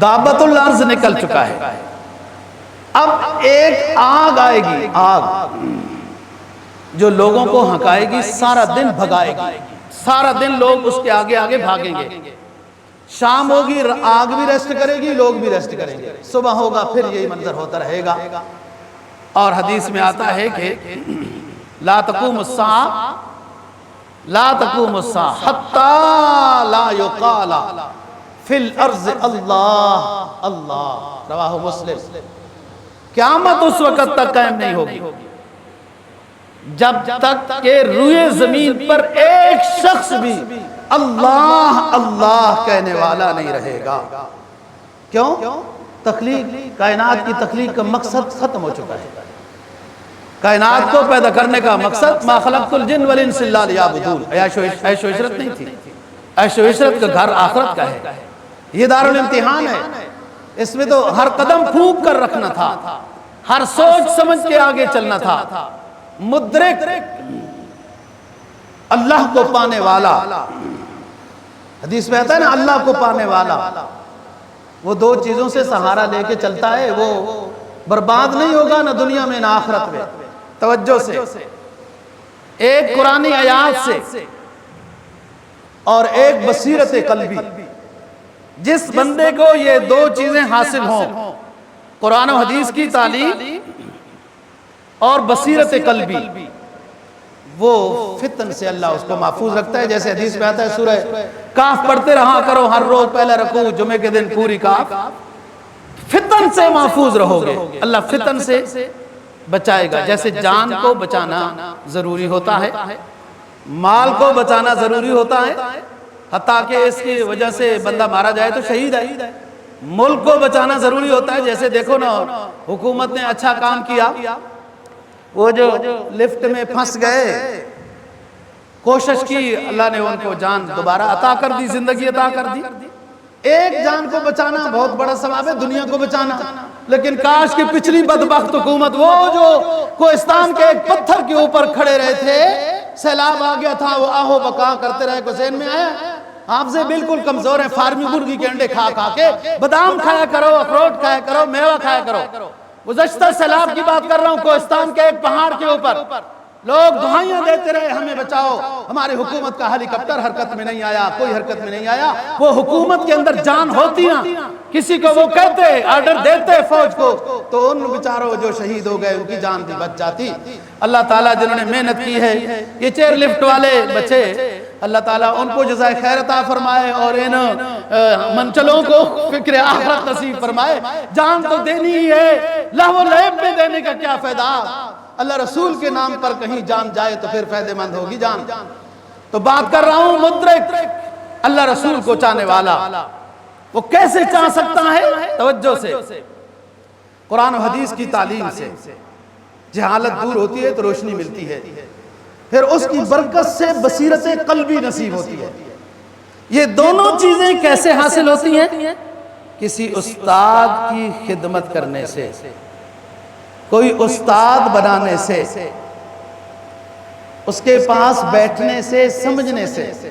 دابت الارض نکل چکا ہے. اب ایک آگ آئے گی، آگ جو لوگوں کو ہکائے گی، سارا دن بھگائے گی، سارا دن لوگ اس کے آگے آگے بھاگیں گے. شام ہوگی، آگ بھی ریسٹ کرے گی، لوگ بھی ریسٹ کریں گے. صبح ہوگا، پھر یہی منظر ہوتا رہے گا. اور حدیث میں آتا ہے کہ لا تقوم الساعة لا تقوم الساعة حتى لا يقال في الارض اللہ اللہ، رواہ مسلم. قیامت اس وقت تک قائم نہیں ہوگی جب تک کہ روئے زمین پر ایک شخص بھی اللہ اللہ کہنے والا نہیں رہے گا. کیوں؟ تخلیق، کائنات کی تخلیق کا مقصد ختم ہو چکا ہے. کائنات کو پیدا کرنے کا مقصد ما خلقت الجن والانس الا لیعبدون، عیش و عشرت نہیں تھی، عیش و عشرت کا گھر آخرت کا ہے، یہ دارالامتحان ہے، اس میں تو ہر قدم پھونک کر رکھنا تھا، ہر سوچ سمجھ کے آگے چلنا تھا، مدرک اللہ کو پانے والا، حدیث میں آتا ہے نا اللہ کو پانے والا، وہ دو چیزوں سے سہارا لے کے چلتا ہے، وہ برباد نہیں ہوگا نہ دنیا میں نہ آخرت میں۔ توجہ سے، ایک قرآنی آیات سے اور ایک بصیرت قلبی، جس بندے کو یہ دو چیزیں حاصل ہوں، قرآن و حدیث کی تعلیم اور بصیرت قلبی، وہ فتن سے اللہ اس کو محفوظ رکھتا ہے۔ جیسے حدیث میں آتا ہے سورہ کاف پڑھتے رہا کرو ہر روز، پہلا رکوع جمعے کے دن پوری کاف، فتن سے محفوظ رہو گے، اللہ فتن سے بچائے گا۔ جیسے جان کو بچانا ضروری ہوتا ہے، مال کو بچانا ضروری ہوتا ہے، حتیٰ کہ اس کی وجہ سے بندہ مارا جائے تو شہید ہے، ملک کو بچانا ضروری ہوتا ہے۔ جیسے دیکھو نا حکومت نے اچھا کام کیا، وہ جو لفٹ میں پھنس گئے، کوشش کی، اللہ نے ان کو جان دوبارہ عطا کر دی، زندگی عطا کر دی۔ ایک جان کو بچانا بہت بڑا ثواب ہے، دنیا کو بچانا، لیکن کاش کہ پچھلی بدبخت حکومت، وہ جو کوہستان کے ایک پتھر کے اوپر کھڑے رہے تھے، سیلاب آ گیا تھا، وہ آہو بکا کرتے رہے، حسین میں آیا حافظے بالکل کمزور ہیں، فارمی مرغی کے انڈے کھا کے، بادام کھایا کرو، اخروٹ کھایا کرو، میوہ کھایا کرو۔ گزشتہ سیلاب کی بات کر رہا ہوں، کوہستان کے ایک پہاڑ کے اوپر لوگ دعائیاں دیتے رہے ہمیں بچاؤ، ہماری حکومت کا ہیلی کاپٹر حرکت میں نہیں آیا، کوئی حرکت میں نہیں آیا۔ وہ حکومت کے اندر جان ہوتی نا، کسی کو وہ کہتے، آرڈر دیتے فوج کو، تو ان بیچاروں جو شہید ہو گئے ان کی جان بھی بچ جاتی۔ اللہ تعالیٰ جنہوں نے محنت کی ہے، یہ چیئر لفٹ والے بچے، اللہ تعالیٰ ان کو جزائے خیر عطا فرمائے، اور ان منچلوں کو فکر آخرت نصیب فرمائے۔ جان تو دینی ہی ہے، لہو و لعب میں دینے کا کیا فائدہ؟ اللہ رسول کے نام پر کہیں جان جائے تو پھر فائدہ مند ہوگی جان۔ تو بات کر رہا ہوں مدرک، اللہ رسول کو چاہنے والا، وہ کیسے چاہ سکتا ہے؟ توجہ سے، قرآن و حدیث کی تعلیم سے جہالت دور ہوتی ہے تو روشنی ملتی ہے، پھر اس کی برکت سے بصیرت قلبی نصیب ہوتی ہے۔ یہ دونوں چیزیں کیسے حاصل ہوتی ہیں؟ کسی استاد کی خدمت کرنے سے، کوئی استاد بنانے سے، اس کے پاس بیٹھنے سے، سمجھنے سے۔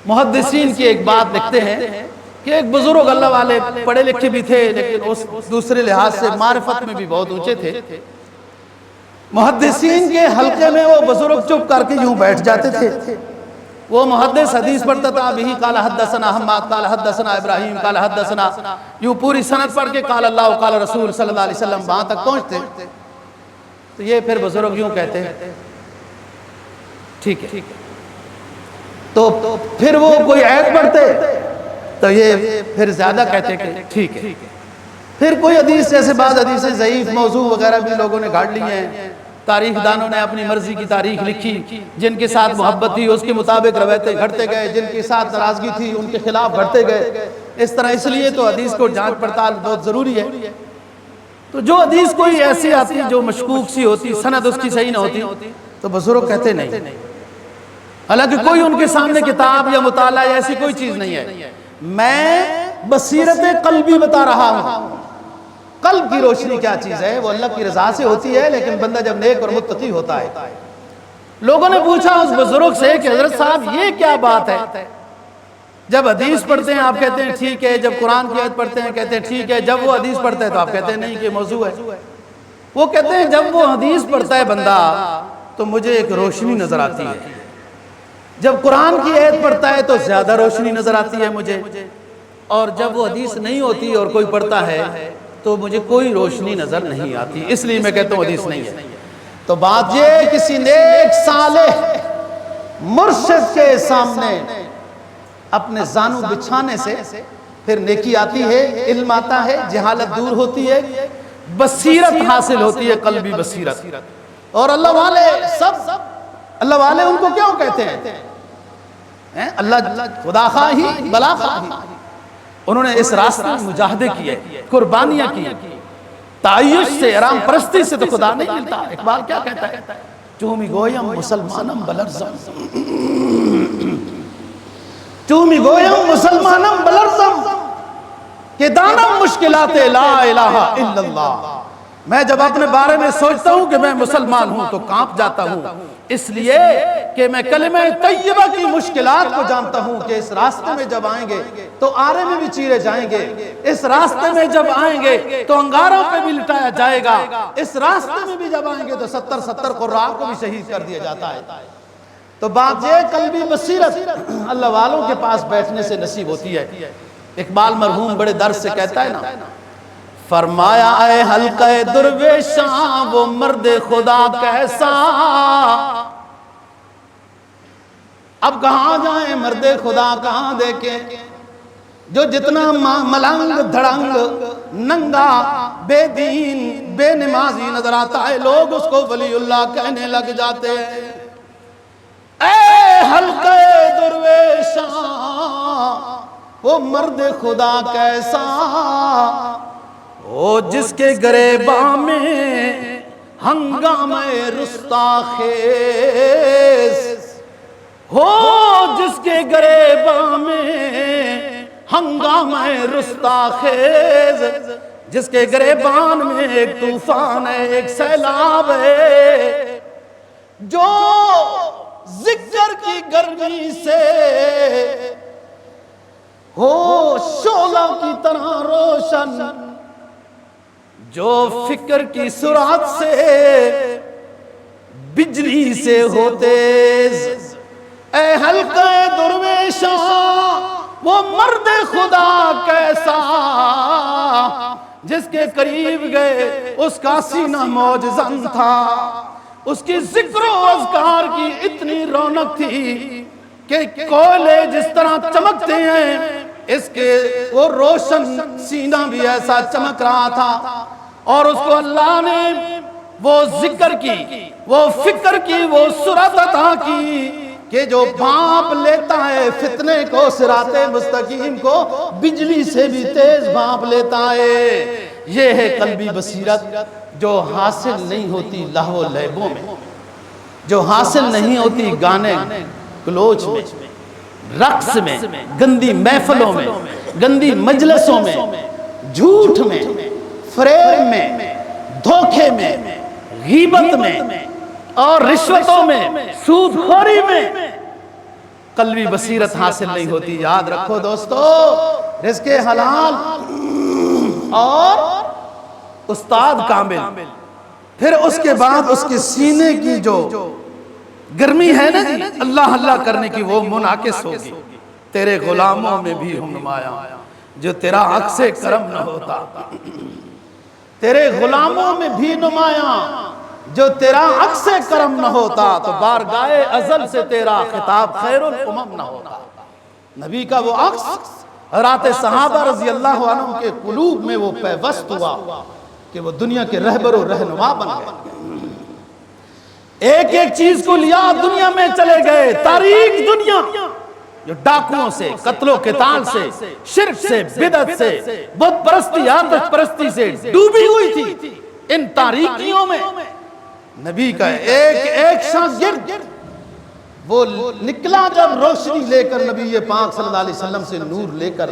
محدثین کی ایک بات لکھتے ہیں کہ ایک بزرگ اللہ والے پڑھے لکھے بھی تھے، لیکن اس دوسرے لحاظ سے معرفت میں بھی بہت اونچے تھے۔ محدثین کے حلقے میں وہ بزرگ چپ کر کے یوں بیٹھ جاتے تھے، وہ محدث حدیث پڑھتا تھا، بہی قال حدثنا حماد قال حدثنا ابراہیم قال حدثنا، یوں پوری سند پڑھ کے قال اللہ قال رسول صلی اللہ علیہ وسلم وہاں تک پہنچتے، تو یہ پھر بزرگ یوں کہتے ہیں ٹھیک ہے، تو پھر وہ کوئی عیب پڑھتے تو یہ پھر زیادہ کہتے کہ ٹھیک ہے، پھر کوئی حدیث، جیسے بعض حدیثیں ضعیف موضوع وغیرہ بھی لوگوں نے گھاڑ لی ہیں، تاریخ دانوں نے اپنی مرضی کی تاریخ لکھی، جن کے ساتھ محبت تھی اس کے مطابق روایتیں گھڑتے گئے، جن کے ساتھ ناراضگی تھی ان کے خلاف گھڑتے گئے، اس طرح۔ اس لیے تو حدیث کو جانچ پڑتال بہت ضروری ہے۔ تو جو حدیث کوئی ایسی آتی جو مشکوک سی ہوتی، سند اس کی صحیح نہ ہوتی، تو بزرگ کہتے نہیں، حالانکہ کوئی ان کے سامنے کتاب یا مطالعہ یا ایسی کوئی چیز نہیں ہے، میں بصیرت قلبی بتا رہا ہوں۔ قلب کی روشنی کیا چیز ہے؟ وہ اللہ کی رضا سے ہوتی ہے، لیکن بندہ جب نیک اور متقی ہوتا ہے۔ لوگوں نے پوچھا اس بزرگ سے کہ حضرت صاحب یہ کیا بات ہے؟ جب حدیث پڑھتے ہیں آپ کہتے ہیں ٹھیک ہے، جب قرآن کی آیت پڑھتے ہیں کہتے ہیں ٹھیک ہے، جب وہ حدیث پڑھتا ہے تو آپ کہتے ہیں نہیں کہ موضوع ہے۔ وہ کہتے ہیں جب وہ حدیث پڑھتا ہے بندہ تو مجھے ایک روشنی نظر آتی ہے، جب قرآن کی آیت پڑھتا ہے تو زیادہ روشنی نظر آتی ہے مجھے، اور جب وہ حدیث نہیں ہوتی اور کوئی پڑھتا ہے تو مجھے کوئی روشنی نظر نہیں آتی، اس لیے میں کہتا ہوں حدیث نہیں ہے۔ تو بات یہ کسی نیک صالح مرشد کے سامنے اپنے زانو بچھانے سے پھر نیکی آتی ہے، علم آتا ہے، جہالت دور ہوتی ہے، بصیرت حاصل ہوتی ہے، قلبی بصیرت۔ اور اللہ والے سب، اللہ والے ان کو کیوں کہتے ہیں؟ اللہ خدا خواہی بلا خواہی، انہوں نے اس راستے میں مجاہدے کیے، قربانیاں کی، تعیش سے، حرام پرستی سے تو خدا نہیں ملتا۔ اقبال کیا کہتا ہے؟ چومی گویم مسلمانم بلرزم، چومی گویم مسلمانم بلرزم کہ دانم مشکلات لا الہ الا اللہ۔ میں جب اپنے بارے میں سوچتا ہوں کہ میں مسلمان ہوں تو کانپ جاتا ہوں، اس لیے کہ میں کلمہ طیبہ کی مشکلات کو جانتا ہوں کہ اس راستے میں جب آئیں گے تو آرے میں بھی چیرے جائیں گے، اس راستے میں جب آئیں گے تو انگاروں پہ بھی لٹایا جائے گا، اس راستے میں بھی جب آئیں گے تو 70 قراء کو بھی شہید کر دیا جاتا ہے۔ تو بات یہ قلبی بصیرت اللہ والوں کے پاس بیٹھنے سے نصیب ہوتی ہے۔ اقبال مرحوم بڑے درد سے کہتا ہے نا، فرمایا اے حلقہ درویشاں وہ مرد خدا کیسا، اب کہاں جائیں مرد خدا کہاں دیکھیں، جو جتنا ملنگ دھڑنگ ننگا بے دین بے نمازی نظر آتا ہے لوگ اس کو ولی اللہ کہنے لگ جاتے ہیں۔ اے حلقہ درویشاں وہ مرد خدا کیسا، او جس کے گریباں میں ہنگامہ رستا خیز، ہو جس کے گریباں میں ہنگامہ رستا خیز، جس کے گریبان میں ایک طوفان ہے ایک سیلاب ہے، جو ذکر کی گرمی سے ہو شعلہ کی طرح روشن، جو فکر کی سرعت سے بجلی سے ہو تیز۔ اے حلقہ درویشاں وہ مرد خدا کیسا، جس کے قریب گئے اس کا سینہ موجزن تھا، اس کی ذکر و اذکار کی اتنی رونق تھی کہ کوئلے جس طرح چمکتے ہیں اس کے وہ روشن سینہ بھی ایسا چمک رہا تھا، اور اس کو اللہ نے وہ ذکر کی وہ فکر کی وہ سرعت عطا کی کہ جو بھانپ لیتا ہے فتنے کو صراط مستقیم کو بجلی سے بھی تیز بھانپ لیتا ہے۔ یہ ہے قلبی بصیرت جو حاصل نہیں ہوتی لہو لعبوں میں، جو حاصل نہیں ہوتی گانے گلوچ میں، رقص میں، گندی محفلوں میں، گندی مجلسوں میں، جھوٹ میں، فریب میں، دھوکے میں، غیبت میں اور رشوتوں میں، سود خوری میں قلبی بصیرت حاصل نہیں ہوتی۔ یاد رکھو دوستو، رزق حلال اور استاد کامل، پھر اس کے بعد اس کے سینے کی جو گرمی ہے نا جی اللہ اللہ کرنے کی، وہ منعکس ہوگی تیرے غلاموں میں بھی ہم نمایاں، جو تیرا عکس کرم نہ ہوتا، تیرے غلاموں میں بھی نمایاں جو تیرا عکس کرم نہ ہوتا، تو بارگاہ ازل سے تیرا خطاب خیر الامم نہ ہوتا۔ نبی کا وہ عکس حضرات صحابہ رضی اللہ عنہ کے قلوب میں وہ پیوست ہوا کہ وہ دنیا کے رہبر و رہنما بن گئے، ایک ایک چیز کو لیا دنیا میں چلے گئے۔ تاریخ دنیا جو ڈاکوؤں سے، قتل و قتال سے، شرک سے، بدعت سے، بت پرستی آتش پرستی سے ڈوبی ہوئی تھی، ان تاریکیوں میں نبی کا ایک ایک شاگرد وہ نکلا جب روشنی لے کر، نبی پاک صلی اللہ علیہ وسلم سے نور لے کر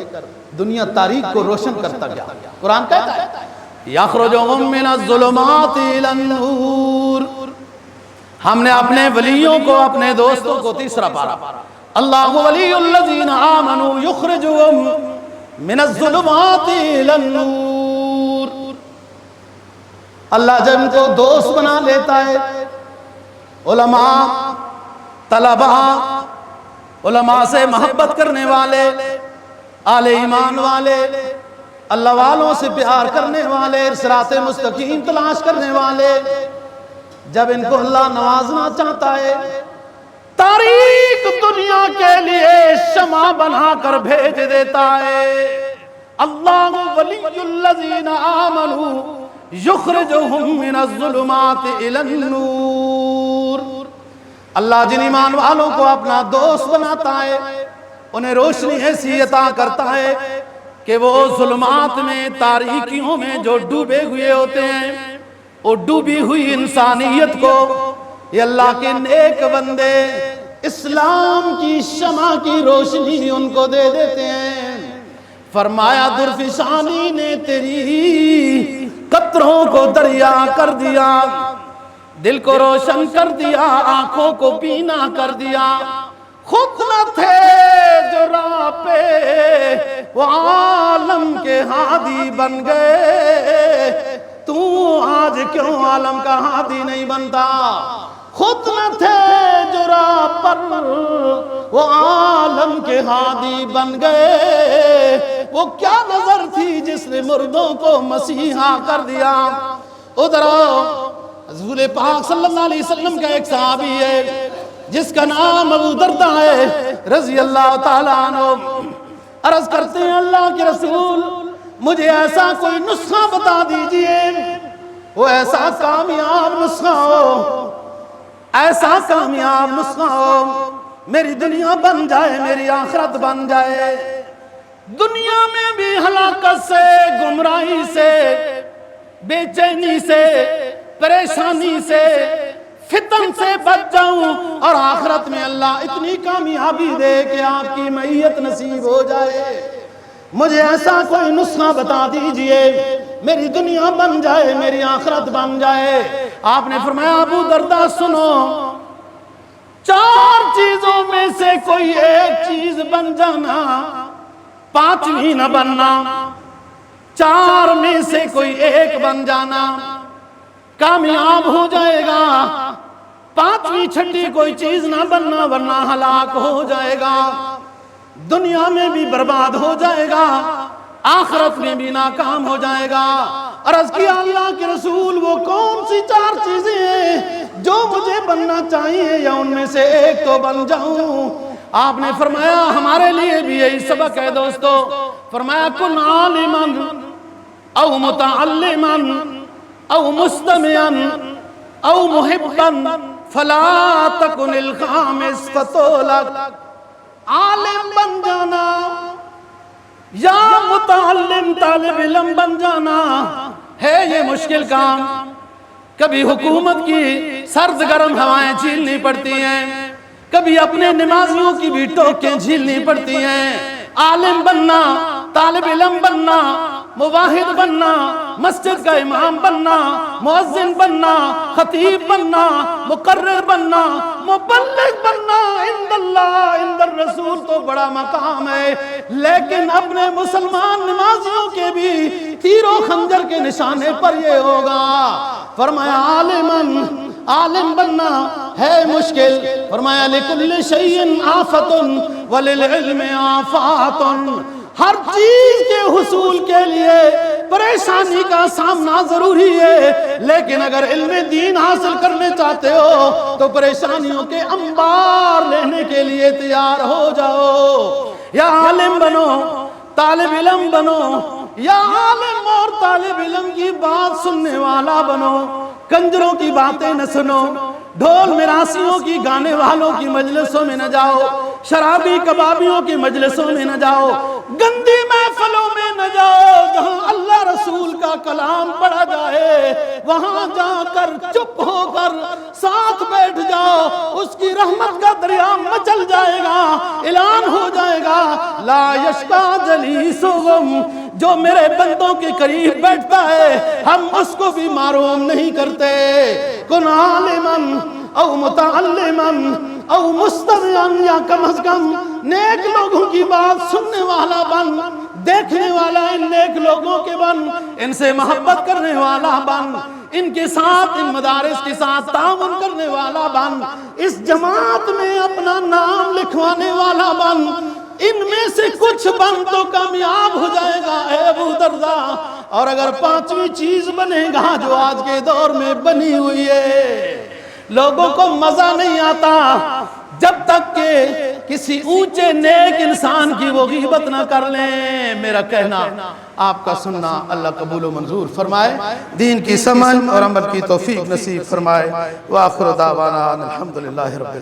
دنیا تاریک کو روشن کرتا گیا۔ قرآن کہتا ہے یخرجون من الظلمات الی النور، ہم نے اپنے ولیوں کو اپنے دوستوں کو، تیسرا پارا، اللہ ولی الذین آمنوا یخرجهم من الظلمات الی النور، اللہ جب ان کو دوست بنا لیتا ہے، علماء، طلباء، علماء سے محبت کرنے والے، اہل ایمان والے، اللہ والوں سے پیار کرنے والے، صراط مستقیم تلاش کرنے والے، جب ان کو اللہ نوازنا چاہتا ہے تاریک دنیا کے لیے شمع بنا کر بھیج دیتا ہے۔ اللہ ولی الذین آمنوا یخرجهم من الظلمات الی النور، اللہ جن ایمان والوں کو اپنا دوست بناتا ہے انہیں روشنی ایسی عطا کرتا ہے کہ وہ ظلمات میں تاریکیوں میں جو ڈوبے ہوئے ہوتے ہیں، وہ ڈوبی ہوئی انسانیت کو یہ اللہ کے نیک بندے اسلام کی شمع کی روشنی ان کو دے دیتے ہیں۔ فرمایا درفشانی نے تیری قطروں کو دریا کر دیا، دل کو روشن کر دیا، آنکھوں کو بینا کر دیا۔ خود نہ تھے جو راہ پہ وہ عالم کے ہادی بن گئے، تو آج کیوں عالم کا ہادی نہیں بنتا؟ خود نہ تھے جو راہ پر وہ عالم کے ہادی بن گئے، وہ کیا نظر تھی جس نے مردوں کو مسیحا کر دیا۔ ادھر حضور پاک صلی اللہ علیہ وسلم کا ایک صحابی ہے جس کا نام ابو درداء ہے رضی اللہ تعالیٰ عنہ، عرض کرتے ہیں اللہ کے رسول مجھے ایسا کوئی نسخہ بتا دیجئے، وہ ایسا کامیاب نسخہ ہو، ایسا کامیاب نسخہ ہو، میری دنیا بن جائے، میری آخرت بن جائے، دنیا میں بھی ہلاکت سے، گمراہی سے، بے چینی سے، پریشانی سے، فتن سے بچ جاؤں، اور آخرت میں اللہ اتنی کامیابی دے کہ آپ کی معیت نصیب ہو جائے۔ مجھے ایسا کوئی نسخہ بتا دیجئے، میری دنیا بن جائے، میری آخرت بن جائے۔ آپ نے فرمایا ابو درداء سنو، 4 چیزوں میں سے کوئی ایک چیز بن جانا، 5ویں نہ بننا، 4 میں سے کوئی ایک بن جانا کامیاب ہو جائے گا، 5ویں 6ٹھی کوئی چیز نہ بننا ورنہ ہلاک ہو جائے گا، دنیا میں بھی برباد ہو جائے گا، آخرت میں بھی ناکام ہو جائے گا۔ عرض کیا اللہ کے رسول وہ کون سی 4 چیزیں ہیں جو مجھے بننا چاہیے یا ان میں سے ایک تو بن جاؤں؟ آپ نے فرمایا ہمارے لیے بھی یہی سبق ہے دوستو، فرمایا کن عالما او متعلما او مستمعا او محبا فلا تکن الخامس فتولک۔ عالم بن جانا یا متعلم طالب علم بن جانا ہے یہ مشکل کام، کبھی حکومت کی سرد گرم ہوائیں جھیلنی پڑتی ہیں، کبھی اپنے نمازیوں کی بھی ٹوکیں جھیلنی پڑتی ہیں۔ عالم بننا، طالب علم بننا، مواحد بننا، مسجد کا امام بننا، مؤذن بننا، خطیب بننا، مقرر بننا، مبلغ بننا، عند اللہ عند الرسول تو بڑا مقام ہے، لیکن اپنے مسلمان نمازیوں کے بھی تیر و خنجر کے نشانے پر یہ ہوگا۔ فرمایا عالم بننا ہے مشکل، فرمایا لِكُلِّ شَيْءٍ آفَةٌ وَلِلْعِلْمِ آفَاتٌ۔ ہر چیز کے حصول کے لیے پریشانی کا سامنا ضروری ہے، لیکن اگر علم دین حاصل کرنے چاہتے ہو تو پریشانیوں کے انبار لینے کے لیے تیار ہو جاؤ۔ یا عالم بنو، طالب علم بنو، یا عالم اور طالب علم کی بات سننے والا بنو، کنجروں کی باتیں نہ سنو، ڈھول مراسیوں کی گانے والوں کی مجلسوں میں نہ جاؤ، شرابی کبابیوں کی مجلسوں میں نہ جاؤ، گندی محفلوں میں نہ جاؤ، جہاں اللہ رسول کا کلام پڑھا جائے وہاں جا کر چپ ہو کر ساتھ بیٹھ جاؤ، اس کی رحمت کا دریا مچل جائے گا، اعلان ہو جائے گا لا یشقا جلیسہم، جو میرے بندوں کے قریب بیٹھتا ہے ہم اس کو بھی معروم نہیں کرتے۔ کن عالما او متعلما او مستمعا، یا کم از کم نیک لوگوں کی بات سننے والا بن، دیکھنے والا ان نیک لوگوں کے بن، ان سے محبت کرنے والا بن، ان کے ساتھ ان مدارس کے ساتھ تعاون کرنے والا بن، اس جماعت میں اپنا نام لکھوانے والا بن، ان میں سے کچھ بن تو کامیاب ہو جائے گا اے ابو درداء۔ اور اگر 5ویں چیز بنے گا جو آج کے دور میں بنی ہوئی ہے، لوگوں کو مزہ نہیں آتا جب تک کہ کسی اونچے نیک انسان کی وہ غیبت نہ کر لیں۔ میرا کہنا آپ کا سننا اللہ قبول و منظور فرمائے، دین کی سمجھ اور عمل کی توفیق نصیب فرمائے۔ وآخر دعوانا الحمدللہ رب العالمین۔